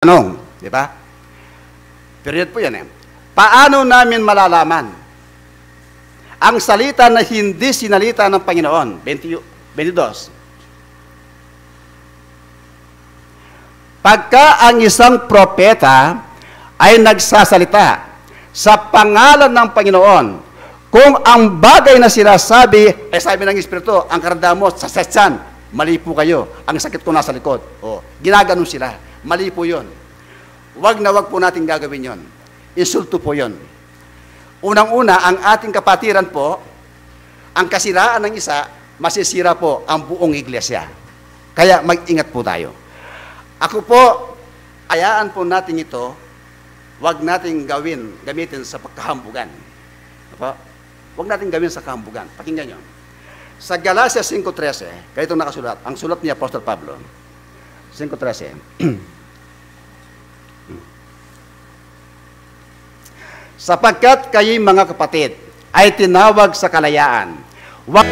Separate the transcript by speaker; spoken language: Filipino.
Speaker 1: Tanong, di ba? Period po yan eh. Paano namin malalaman ang salita na hindi sinalita ng Panginoon? 22. Pagka ang isang propeta ay nagsasalita sa pangalan ng Panginoon, kung ang bagay na sinasabi, sabi ng Espiritu, ang karamdaman mo, sa setsan, mali po kayo, ang sakit ko nasa likod. O, ginaganon sila. Mali po yun. Wag na wag po natin gagawin yon. Insulto po yon. Unang-una, ang ating kapatiran po, ang kasiraan ng isa, masisira po ang buong iglesia. Kaya mag-ingat po tayo. Ako po, ayaan po natin ito, wag natin gamitin sa pagkahambugan. Wag natin gawin sa kahambugan. Pakinggan nyo. Sa Galacia 5:13, kaya itong nakasulat, ang sulat ni Apostol Pablo, 5:13, sapagkat kayo'y mga kapatid, ay tinawag sa kalayaan. Wag